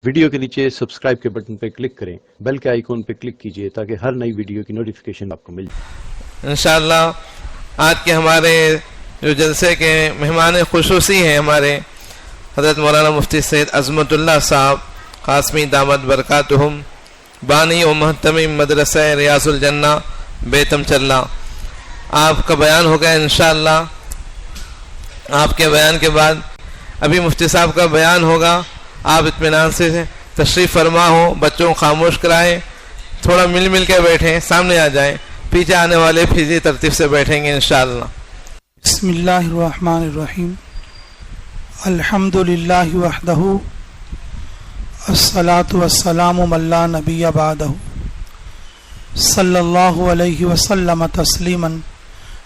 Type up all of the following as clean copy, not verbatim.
Video کے نیچے subscribe کے بٹن پہ کلک کریں، بیل کے آئیکن پہ کلک کیجئے تاکہ ہر نئی ویڈیو کی نوٹیفیکیشن آپ کو مل جائے۔ انشاءاللہ آج کے ہمارے جو جلسے کے مہمان خصوصی ہیں ہمارے حضرت مولانا مفتی سید عظمت اللہ صاحب قاسمی دامت برکاتہم، بانی و محتم مدرسہ ریاض الجنہ بیتم چلہ، آپ کا بیان ہوگا انشاءاللہ۔ آپ کے بیان کے بعد ابھی مفتی صاحب کا بیان ہوگا، آپ اطمینان سے تشریف فرما ہو، بچوں کو خاموش کرائیں، تھوڑا مل کے بیٹھیں، سامنے آ جائیں، پیچھے آنے والے فیضی ترتیب سے بیٹھیں گے انشاءاللہ۔ بسم اللہ الرحمن الرحیم، الحمد للہ وحدہ الصلاۃ والسلام من لا نبی بعدہ صلی اللہ علیہ وسلم تسلیما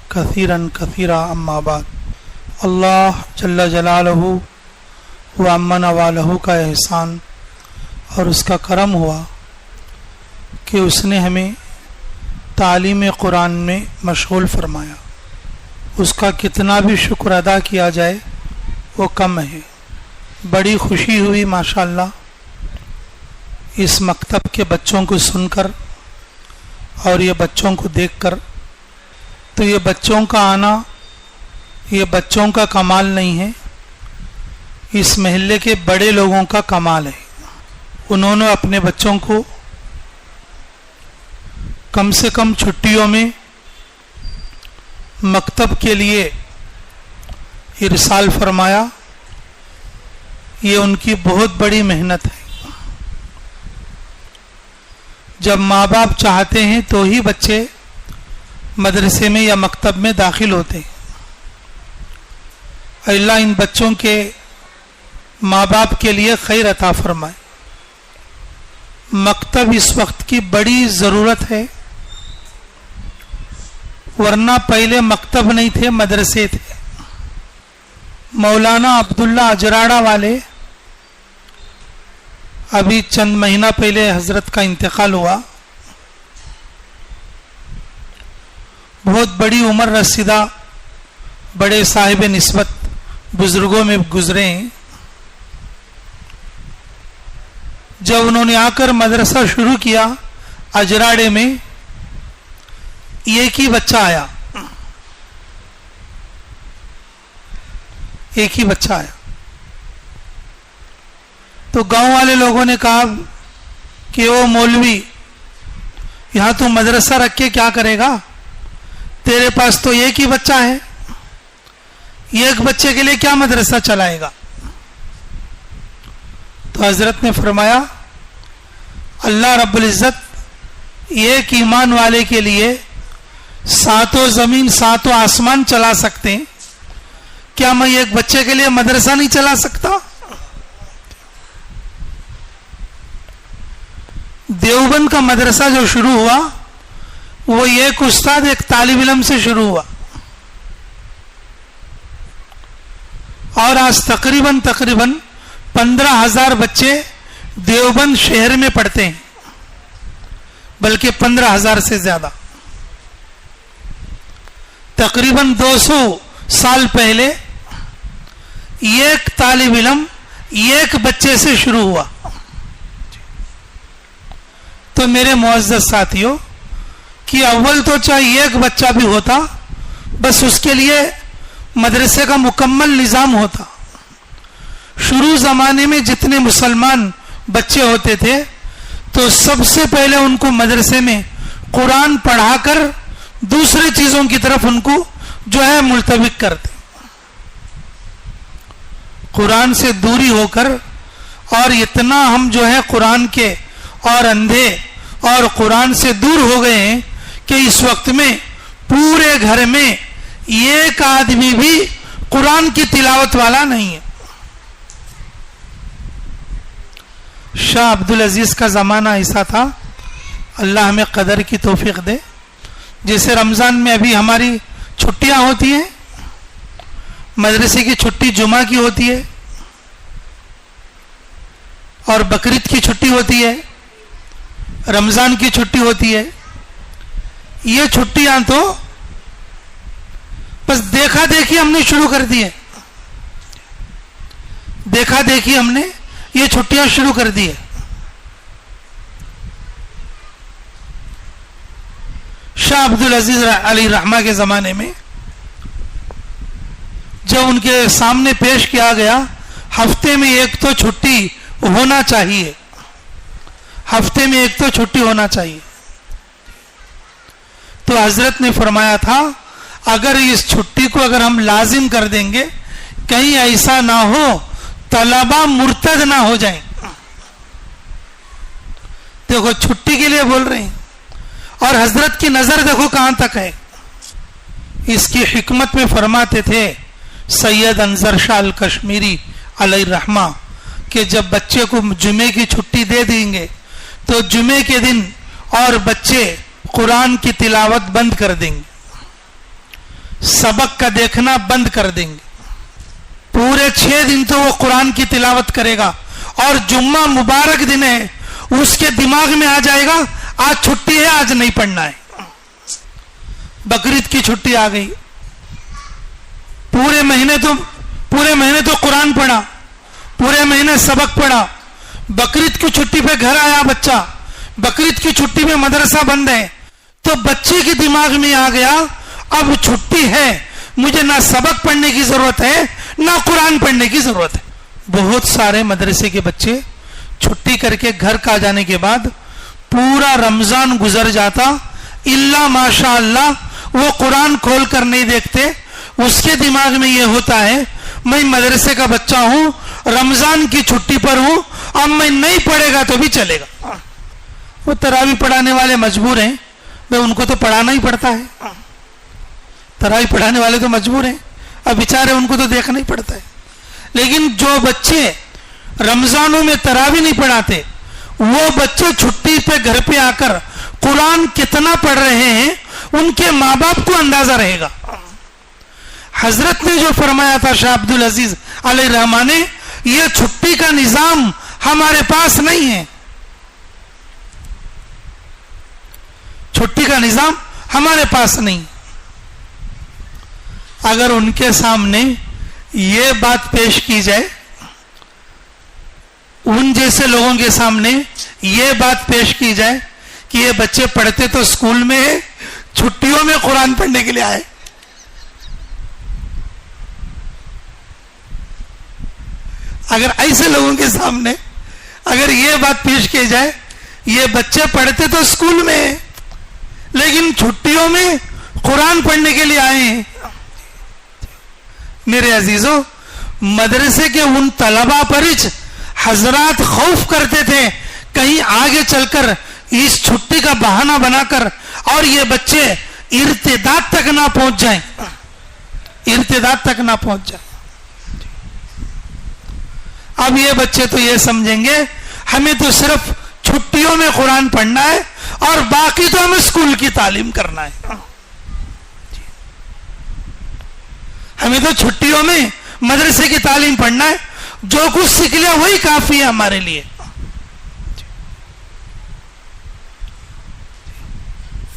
کثیرا کثیرا، اما بعد۔ اللہ جل جلالہ و امن والہ کا احسان اور اس کا کرم ہوا کہ اس نے ہمیں تعلیم قرآن میں مشغول فرمایا۔ اس کا کتنا بھی شکر ادا کیا جائے وہ کم ہے۔ بڑی خوشی ہوئی ماشاءاللہ اس مکتب کے بچوں کو سن کر اور یہ بچوں کو دیکھ کر۔ تو یہ بچوں کا آنا یہ بچوں کا کمال نہیں ہے، اس محلے کے بڑے لوگوں کا کمال ہے۔ انہوں نے اپنے بچوں کو کم سے کم چھٹیوں میں مکتب کے لیے ارسال فرمایا، یہ ان کی بہت بڑی محنت ہے۔ جب ماں باپ چاہتے ہیں تو ہی بچے مدرسے میں یا مکتب میں داخل ہوتے ہیں۔ اللہ ان بچوں کے ماں باپ کے لیے خیر عطا فرمائے۔ مکتب اس وقت کی بڑی ضرورت ہے، ورنہ پہلے مکتب نہیں تھے، مدرسے تھے۔ مولانا عبداللہ اجراڑا والے ابھی چند مہینہ پہلے حضرت کا انتقال ہوا، بہت بڑی عمر رسیدہ، بڑے صاحب نسبت بزرگوں میں گزرے ہیں۔ جب انہوں نے آ کر مدرسہ شروع کیا اجراڑے میں، ایک ہی بچہ آیا، ایک ہی بچہ آیا۔ تو گاؤں والے لوگوں نے کہا کہ او مولوی، یہاں تو مدرسہ رکھ کے کیا کرے گا، تیرے پاس تو ایک ہی بچہ ہے، ایک بچے کے لیے کیا مدرسہ چلائے گا۔ تو حضرت نے فرمایا اللہ رب العزت ایک ایمان والے کے لیے ساتوں زمین ساتوں آسمان چلا سکتے ہیں، کیا میں ایک بچے کے لیے مدرسہ نہیں چلا سکتا؟ دیوبند کا مدرسہ جو شروع ہوا وہ ایک استاد ایک طالب علم سے شروع ہوا، اور آج تقریباً 15,000 بچے دیوبند شہر میں پڑھتے ہیں، بلکہ 15,000 سے زیادہ۔ تقریباً 200 سال پہلے ایک طالب علم ایک بچے سے شروع ہوا۔ تو میرے معزز ساتھیوں کہ اول تو چاہے ایک بچہ بھی ہوتا، بس اس کے لیے مدرسے کا مکمل نظام ہوتا۔ شروع زمانے میں جتنے مسلمان بچے ہوتے تھے تو سب سے پہلے ان کو مدرسے میں قرآن پڑھا کر دوسرے چیزوں کی طرف ان کو جو ہے ملتوق کرتے۔ قرآن سے دوری ہو کر، اور اتنا ہم جو ہے قرآن کے اور اندھے اور قرآن سے دور ہو گئے ہیں کہ اس وقت میں پورے گھر میں ایک آدمی بھی قرآن کی تلاوت والا نہیں ہے۔ شاہ عبدالعزیز کا زمانہ ایسا تھا، اللہ ہمیں قدر کی توفیق دے۔ جیسے رمضان میں ابھی ہماری چھٹیاں ہوتی ہیں، مدرسے کی چھٹی جمعہ کی ہوتی ہے اور بقرعید کی چھٹی ہوتی ہے، رمضان کی چھٹی ہوتی ہے۔ یہ چھٹیاں تو بس دیکھا دیکھی ہم نے شروع کر دی ہے، دیکھا دیکھی ہم نے یہ چھٹیاں شروع کر دی ہے. شاہ عبدالعزیز علی رحمہ کے زمانے میں جب ان کے سامنے پیش کیا گیا ہفتے میں ایک تو چھٹی ہونا چاہیے, ہفتے میں ایک تو چھٹی ہونا چاہیے, تو حضرت نے فرمایا تھا اگر اس چھٹی کو اگر ہم لازم کر دیں گے کہیں ایسا نہ ہو طلبہ مرتد نہ ہو جائیں. دیکھو چھٹی کے لیے بول رہے ہیں اور حضرت کی نظر دیکھو کہاں تک ہے. اس کی حکمت میں فرماتے تھے سید انظر شاہ الکشمیری علیہ الرحمہ کہ جب بچے کو جمعے کی چھٹی دے دیں گے تو جمعے کے دن اور بچے قرآن کی تلاوت بند کر دیں گے, سبق کا دیکھنا بند کر دیں گے, پورے 6 دن تو وہ قرآن کی تلاوت کرے گا اور جمعہ مبارک دن ہے اس کے دماغ میں آ جائے گا آج چھٹی ہے آج نہیں پڑھنا ہے. بقرعید کی چھٹی آ گئی, پورے مہینے تو قرآن پڑھا, پورے مہینے سبق پڑھا, بقرعید کی چھٹی پہ گھر آیا بچہ, بقرعید کی چھٹی میں مدرسہ بند ہے, تو بچے کے دماغ میں آ گیا اب چھٹی ہے مجھے نہ سبق پڑھنے کی ضرورت ہے نہ قرآن پڑھنے کی ضرورت ہے. بہت سارے مدرسے کے بچے چھٹی کر کے گھر کا جانے کے بعد پورا رمضان گزر جاتا الا ماشاء اللہ وہ قرآن کھول کر نہیں دیکھتے. اس کے دماغ میں یہ ہوتا ہے میں مدرسے کا بچہ ہوں, رمضان کی چھٹی پر ہوں, اب میں نہیں پڑھے گا تو بھی چلے گا. وہ تراویح پڑھانے والے مجبور ہیں, بھائی ان کو تو پڑھانا ہی پڑتا ہے, تراویح پڑھانے والے تو مجبور ہیں, اب بیچارے ان کو تو دیکھنا ہی پڑتا ہے. لیکن جو بچے رمضانوں میں تراویح نہیں پڑھاتے وہ بچے چھٹی پہ گھر پہ آ کر قرآن کتنا پڑھ رہے ہیں ان کے ماں باپ کو اندازہ رہے گا. حضرت نے جو فرمایا تھا شاہ عبدالعزیز علیہ الرحمہ نے, یہ چھٹی کا نظام ہمارے پاس نہیں ہے, چھٹی کا نظام ہمارے پاس نہیں. اگر ان کے سامنے یہ بات پیش کی جائے, ان جیسے لوگوں کے سامنے یہ بات پیش کی جائے کہ یہ بچے پڑھتے تو اسکول میں ہے, چھٹیوں میں قرآن پڑھنے کے لیے آئے, اگر ایسے لوگوں کے سامنے اگر یہ بات پیش کی جائے یہ بچے پڑھتے تو اسکول میں ہیں لیکن چھٹیوں میں قرآن پڑھنے کے لیے آئے ہیں. میرے عزیزوں, مدرسے کے ان طلباء پر حضرات خوف کرتے تھے کہیں آگے چل کر اس چھٹی کا بہانہ بنا کر اور یہ بچے ارتداد تک نہ پہنچ جائیں, ارتداد تک نہ پہنچ جائیں. اب یہ بچے تو یہ سمجھیں گے ہمیں تو صرف چھٹیوں میں قرآن پڑھنا ہے اور باقی تو ہمیں اسکول کی تعلیم کرنا ہے, ہمیں تو چھٹیوں میں مدرسے کی تعلیم پڑھنا ہے, جو کچھ سیکھ لیا وہی کافی ہے ہمارے لیے.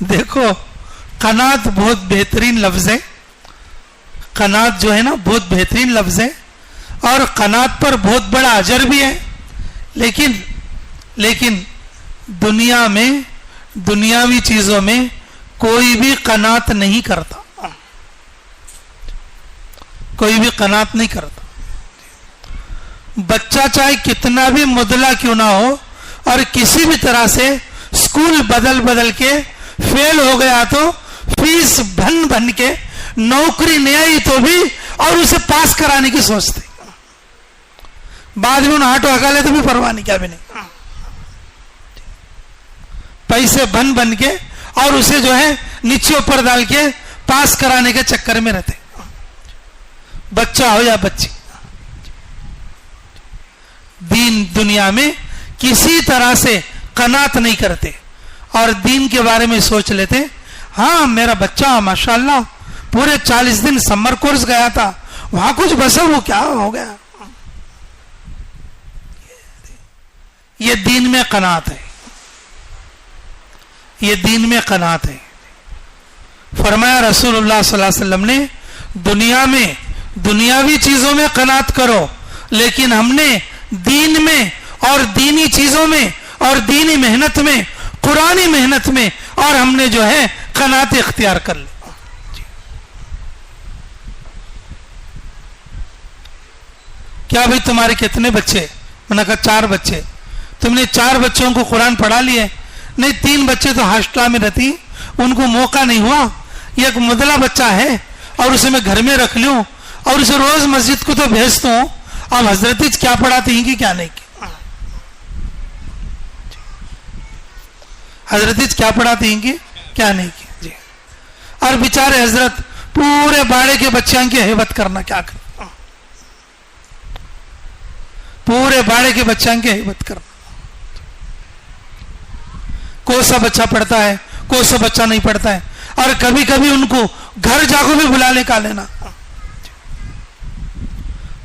دیکھو قناعت بہت بہترین لفظ ہے, قناعت جو ہے نا بہت بہترین لفظ ہے اور قناعت پر بہت بڑا اجر بھی ہے. لیکن دنیا میں دنیاوی چیزوں میں کوئی بھی قناعت نہیں کرتا, کوئی بھی قناعت نہیں کرتا. بچہ چاہے کتنا بھی مدلہ کیوں نہ ہو اور کسی بھی طرح سے اسکول بدل کے فیل ہو گیا تو فیس بھن کے نوکری نہیں آئی تو بھی اور اسے پاس کرانے کی سوچتے, بعد میں انہیں آٹو ہکا لے تو بھی پرواہ نہیں, کیا بھی نہیں, پیسے بن کے اور اسے جو ہے نیچے اوپر ڈال کے پاس کرانے کے چکر میں رہتے, بچہ ہو یا بچی. دین دنیا میں کسی طرح سے قناعت نہیں کرتے اور دین کے بارے میں سوچ لیتے ہاں میرا بچہ ماشاءاللہ پورے 40 دن سمر کورس گیا تھا وہاں کچھ بسا وہ کیا ہو گیا. یہ دین میں قناعت ہے, یہ دین میں قناعت ہے. فرمایا رسول اللہ صلی اللہ علیہ وسلم نے دنیا میں دنیاوی چیزوں میں قناعت کرو لیکن ہم نے دین میں اور دینی چیزوں میں اور دینی محنت میں، قرآنی محنت میں، اور ہم نے جو ہے قناعت اختیار کر لی. کیا بھائی تمہارے کتنے بچے؟ میں نے کہا 4 بچے. تم نے 4 بچوں کو قرآن پڑھا لیے؟ نہیں، 3 بچے تو ہاسٹل میں رہتی، ان کو موقع نہیں ہوا. یہ ایک مدلہ بچہ ہے اور اسے میں گھر میں رکھ لوں اور اسے روز مسجد کو تو بھیجتا ہوں. اب حضرت کیا پڑھاتی ہیں کہ کیا نہیں کی؟ حضرت کیا پڑھاتی ہیں کہ کیا نہیں کی؟ جی. اور بیچارے حضرت پورے باڑے کے بچوں کی ہیبت کرنا کیا کرنا، پورے باڑے کے بچوں کی ہیبت کرنا. کوئی سا بچہ پڑھتا ہے، کوئی سا بچہ نہیں پڑھتا ہے، اور کبھی کبھی ان کو گھر جا کو بھی بلا لے کا لینا.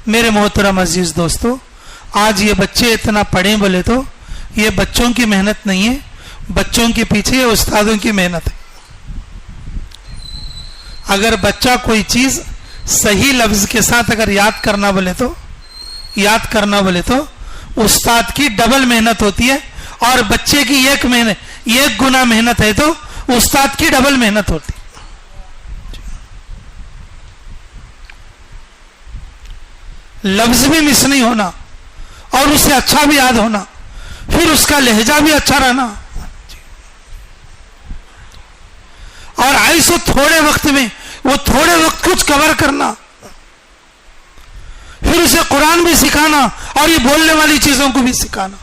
میرے محترم عزیز دوستو، آج یہ بچے اتنا پڑھیں بولے تو یہ بچوں کی محنت نہیں ہے، بچوں کے پیچھے استادوں کی محنت ہے. اگر بچہ کوئی چیز صحیح لفظ کے ساتھ اگر یاد کرنا بولے تو استاد کی ڈبل محنت ہوتی ہے، اور بچے کی ایک گنا محنت ہے تو استاد کی ڈبل محنت ہوتی ہے. لفظ بھی مس نہیں ہونا اور اسے اچھا بھی یاد ہونا، پھر اس کا لہجہ بھی اچھا رہنا، اور ایسے تھوڑے وقت میں وہ تھوڑے وقت کچھ کور کرنا، پھر اسے قرآن بھی سکھانا اور یہ بولنے والی چیزوں کو بھی سکھانا.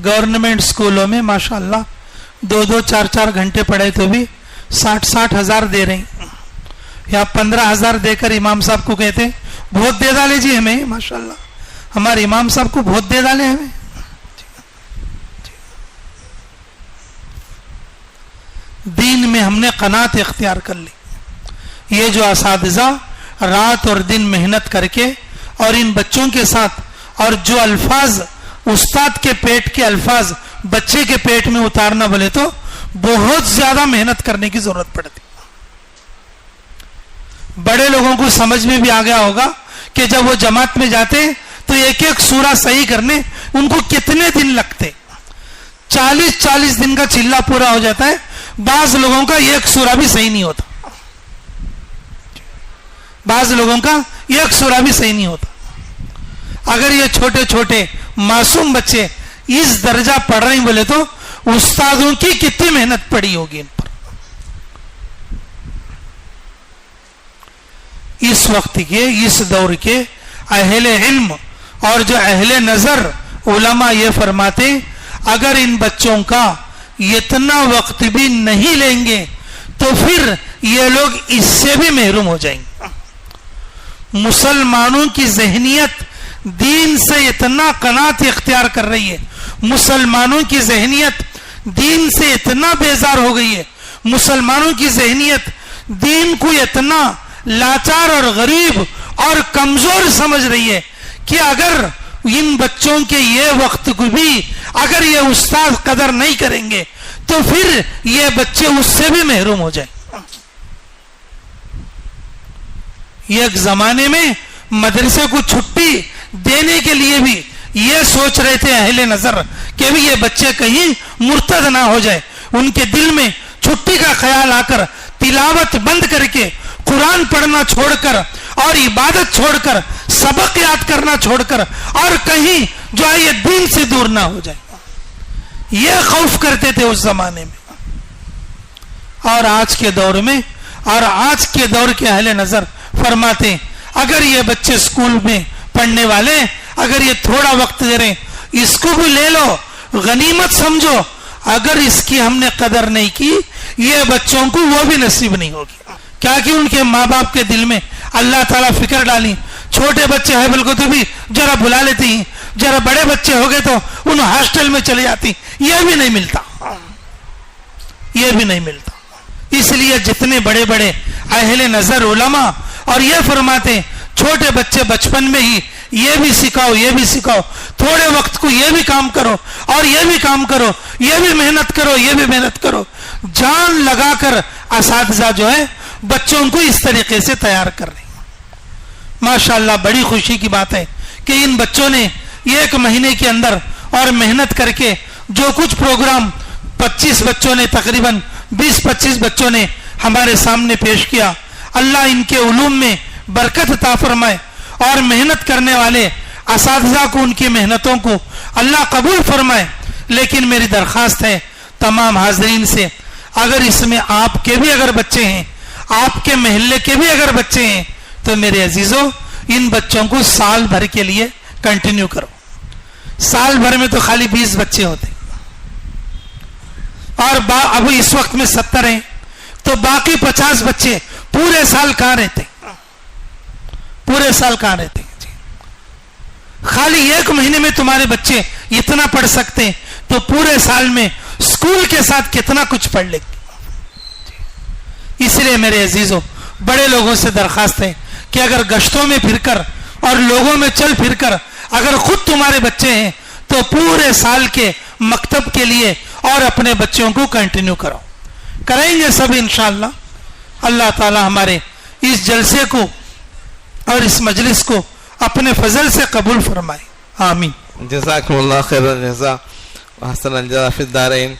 گورنمنٹ اسکولوں میں ماشاءاللہ 2-2 4-4 گھنٹے پڑھے تو بھی 60 ہزار دے رہے ہیں، یا 15,000 دے کر امام صاحب کو کہتے ہیں بہت دے ڈالے جی ہمیں، ماشاءاللہ ہمارے امام صاحب کو بہت دے ڈالے ہمیں. دین میں ہم نے قناعت اختیار کر لی. یہ جو اساتذہ رات اور دن محنت کر کے اور ان بچوں کے ساتھ، اور جو الفاظ استاد کے پیٹ کے الفاظ بچے کے پیٹ میں اتارنا بولے تو بہت زیادہ محنت کرنے کی ضرورت پڑتی. بڑے لوگوں کو سمجھ میں بھی آ گیا ہوگا کہ جب وہ جماعت میں جاتے تو ایک سورہ صحیح کرنے ان کو کتنے دن لگتے. 40 دن کا چلا پورا ہو جاتا ہے. بعض لوگوں کا ایک سورہ بھی صحیح نہیں ہوتا، بعض لوگوں کا ایک سورہ بھی صحیح نہیں ہوتا. اگر یہ چھوٹے چھوٹے معصوم بچے اس درجہ پڑھ رہے ہیں بولے تو استادوں کی کتنی محنت پڑی ہوگی ان پر. اس وقت کے، اس دور کے اہل علم اور جو اہل نظر علماء یہ فرماتے اگر ان بچوں کا اتنا وقت بھی نہیں لیں گے تو پھر یہ لوگ اس سے بھی محروم ہو جائیں گے. مسلمانوں کی ذہنیت دین سے اتنا قناعت اختیار کر رہی ہے، مسلمانوں کی ذہنیت دین سے اتنا بیزار ہو گئی ہے، مسلمانوں کی ذہنیت دین کو اتنا لاچار اور غریب اور کمزور سمجھ رہی ہے کہ اگر ان بچوں کے یہ وقت کو بھی اگر یہ استاد قدر نہیں کریں گے تو پھر یہ بچے اس سے بھی محروم ہو جائیں. ایک زمانے میں مدرسے کو چھٹی دینے کے لیے بھی یہ سوچ رہے تھے اہل نظر کہ بھی یہ بچے کہیں مرتد نہ ہو جائے. ان کے دل میں چھٹی کا خیال آ کر تلاوت بند کر کے قرآن پڑھنا چھوڑ کر اور عبادت چھوڑ کر سبق یاد کرنا چھوڑ کر اور کہیں جو ہے یہ دین سے دور نہ ہو جائے، یہ خوف کرتے تھے اس زمانے میں. اور آج کے دور میں اور آج کے دور کے اہل نظر فرماتے اگر یہ بچے اسکول میں پڑھنے والے اگر یہ تھوڑا وقت دے رہے اس کو بھی لے لو، غنیمت سمجھو. اگر اس کی ہم نے قدر نہیں کی یہ بچوں کو وہ بھی نصیب نہیں ہوگی. کیا کہ ان کے ماں باپ کے دل میں اللہ تعالیٰ فکر ڈالی. چھوٹے بچے ہیں بالکل تو بھی ذرا بلا لیتی ہیں، ذرا بڑے بچے ہو گئے تو ان ہاسٹل میں چلے جاتی. یہ بھی نہیں ملتا، یہ بھی نہیں ملتا. اس لیے جتنے بڑے بڑے اہل نظر علماء اور یہ فرماتے چھوٹے بچے بچپن میں ہی یہ بھی سکھاؤ، یہ بھی سکھاؤ، تھوڑے وقت کو یہ بھی کام کرو اور یہ بھی کام کرو، یہ بھی محنت کرو، یہ بھی محنت کرو. جان لگا کر اساتذہ جو ہے بچوں کو اس طریقے سے تیار کر رہے ہیں. ماشاءاللہ بڑی خوشی کی بات ہے کہ ان بچوں نے ایک مہینے کے اندر اور محنت کر کے جو کچھ پروگرام 25 بچوں نے تقریباً 20-25 بچوں نے ہمارے سامنے پیش کیا, اللہ ان کے علوم میں برکت عطا فرمائے اور محنت کرنے والے اساتذہ کو ان کی محنتوں کو اللہ قبول فرمائے. لیکن میری درخواست ہے تمام حاضرین سے, اگر اس میں آپ کے بھی اگر بچے ہیں, آپ کے محلے کے بھی اگر بچے ہیں, تو میرے عزیزوں ان بچوں کو سال بھر کے لیے کنٹینیو کرو. سال بھر میں تو خالی 20 بچے ہوتے اور اب اس وقت میں 70 ہیں, تو باقی 50 بچے پورے سال کہاں رہتے, پورے سال کہاں رہتے ہیں جی. خالی ایک مہینے میں تمہارے بچے اتنا پڑھ سکتے ہیں تو پورے سال میں اسکول کے ساتھ کتنا کچھ پڑھ لیں گے. اس لیے میرے عزیزوں بڑے لوگوں سے درخواست ہے کہ اگر گشتوں میں پھر کر اور لوگوں میں چل پھر کر اگر خود تمہارے بچے ہیں تو پورے سال کے مکتب کے لیے اور اپنے بچوں کو کنٹینیو کرو. کریں گے سب انشاءاللہ. اللہ تعالی ہمارے اس جلسے کو اور اس مجلس کو اپنے فضل سے قبول فرمائے, آمین. جزاکم اللہ خیر الجزا حسن الجزا فی الدارین.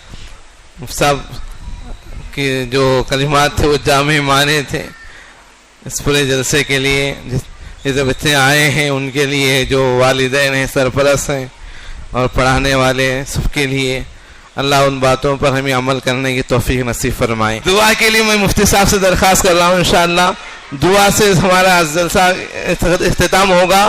مفتی صاحب کی جو کلمات تھے وہ جامع معنی تھے اس پورے جلسے کے لیے. جیسے بچے آئے ہیں ان کے لیے, جو والدین ہیں, سرپرست ہیں اور پڑھانے والے ہیں, سب کے لیے اللہ ان باتوں پر ہمیں عمل کرنے کی توفیق نصیب فرمائے. دعا کے لیے میں مفتی صاحب سے درخواست کر رہا ہوں, انشاءاللہ دعا سے ہمارا جلسہ اختتام ہوگا.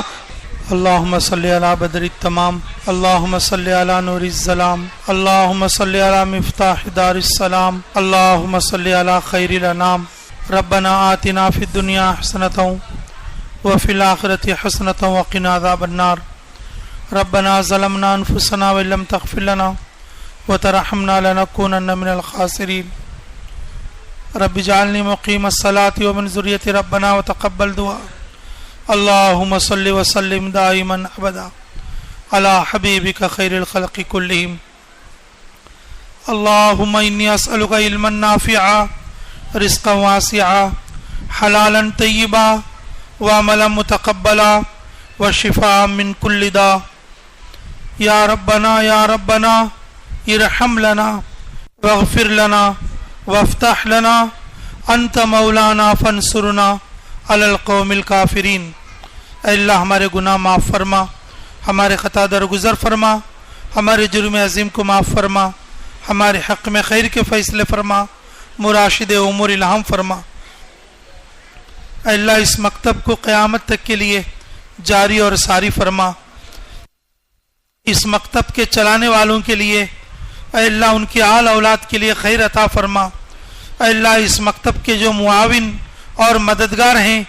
اللہم صلی علی بدر التمام, اللہم صلی علی نور الظلام, اللہم صلی علی مفتاح دار السلام, اللہم صلی علی خیر الانام. ربنا آتنا فی الدنیا حسنۃ وفی الآخرۃ حسنۃ وقنا عذاب النار. ربنا ظلمنا انفسنا وان لم تغفر لنا وترحمنا لنكونن من الخاسرین. رب اجعلنی مقیم الصلاة ومن ذریتی ربنا وتقبل دعا. اللہم صلی وسلم دائما ابدا علی حبیبک خیر الخلق کلہم. اللہم انی اسألک علما نافعا رزقا واسعا حلالا طیبا وعملا متقبلا وشفاء من کل داء. یا ربنا ارحم لنا واغفر لنا وافتح لنا انت مولانا فانصرنا علی القوم الکافرین. اے اللہ ہمارے گناہ معاف فرما, ہمارے خطا درگزر فرما, ہمارے جرم عظیم کو معاف فرما, ہمارے حق میں خیر کے فیصلے فرما, مراشد امور الہام فرما. اے اللہ اس مکتب کو قیامت تک کے لیے جاری اور ساری فرما. اس مکتب کے چلانے والوں کے لیے اے اللہ ان کی آل اولاد کے لیے خیر عطا فرما. اے اللہ اس مکتب کے جو معاون اور مددگار ہیں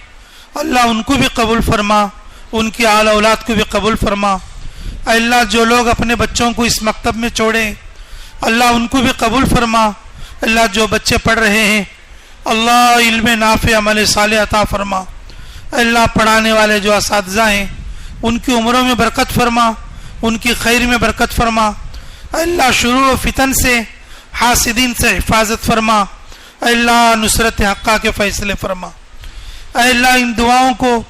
اللہ ان کو بھی قبول فرما, ان کی آل اولاد کو بھی قبول فرما. اے اللہ جو لوگ اپنے بچوں کو اس مکتب میں چھوڑیں اللہ ان کو بھی قبول فرما. اللہ جو بچے پڑھ رہے ہیں اللہ علم نافع عمل صالح عطا فرما. اے اللہ پڑھانے والے جو اساتذہ ہیں ان کی عمروں میں برکت فرما, ان کی خیر میں برکت فرما. اے اللہ شرور و فتن سے, حاسدین سے حفاظت فرما. اے اللہ نصرت حقہ کے فیصلے فرما. اے اللہ ان دعاؤں کو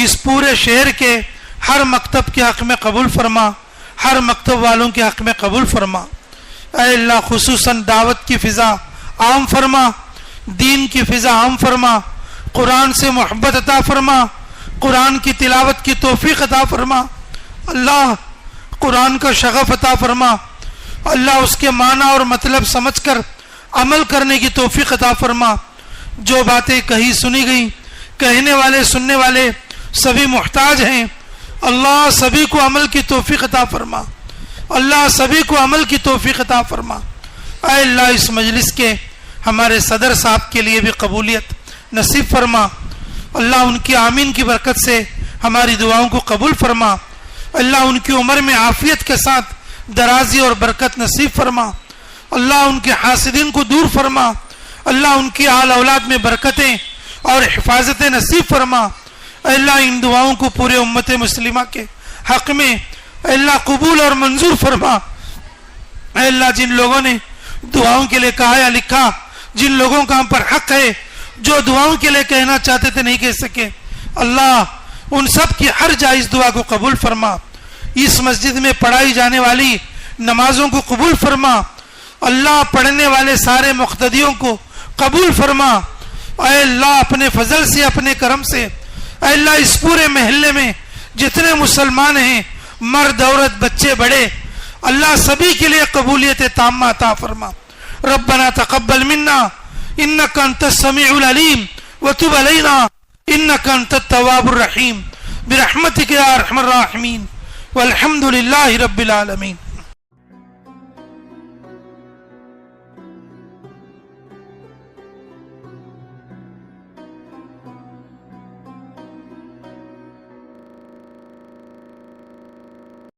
اس پورے شہر کے ہر مکتب کے حق میں قبول فرما, ہر مکتب والوں کے حق میں قبول فرما. اے اللہ خصوصاً دعوت کی فضا عام فرما, دین کی فضا عام فرما, قرآن سے محبت عطا فرما, قرآن کی تلاوت کی توفیق عطا فرما. اللہ قرآن کا شغف عطا فرما. اللہ اس کے معنی اور مطلب سمجھ کر عمل کرنے کی توفیق عطا فرما. جو باتیں کہی سنی گئیں, کہنے والے سننے والے سبھی محتاج ہیں. اللہ سبھی کو عمل کی توفیق عطا فرما. اللہ سبھی کو عمل کی توفیق عطا فرما. اے اللہ اس مجلس کے ہمارے صدر صاحب کے لیے بھی قبولیت نصیب فرما. اللہ ان کی آمین کی برکت سے ہماری دعاؤں کو قبول فرما. اللہ ان کی عمر میں عافیت کے ساتھ درازی اور برکت نصیب فرما. اللہ ان کے حاسدین کو دور فرما. اللہ ان کی آل اولاد میں برکتیں اور حفاظتیں نصیب فرما. اے اللہ ان دعاؤں کو پورے امت مسلمہ کے حق میں اے اللہ قبول اور منظور فرما. اے اللہ جن لوگوں نے دعاؤں کے لیے کہا یا لکھا، جن لوگوں کا ہم پر حق ہے، جو دعاؤں کے لیے کہنا چاہتے تھے نہیں کہہ سکے، اللہ ان سب کی ہر جائز دعا کو قبول فرما، اس مسجد میں پڑھائی جانے والی نمازوں کو قبول فرما، اللہ پڑھنے والے سارے مقتدیوں کو قبول فرما، اے اللہ اپنے فضل سے، اپنے کرم سے، اے اللہ اس پورے محلے میں جتنے مسلمان ہیں، مرد عورت بچے بڑے، اللہ سبھی کے لیے قبولیت تامہ عطا فرما۔ ربنا تقبل منا انك انت السميع العليم وتب علينا انك انت التواب الرحيم برحمتك يا ارحم الراحمين والحمد لله رب العالمين۔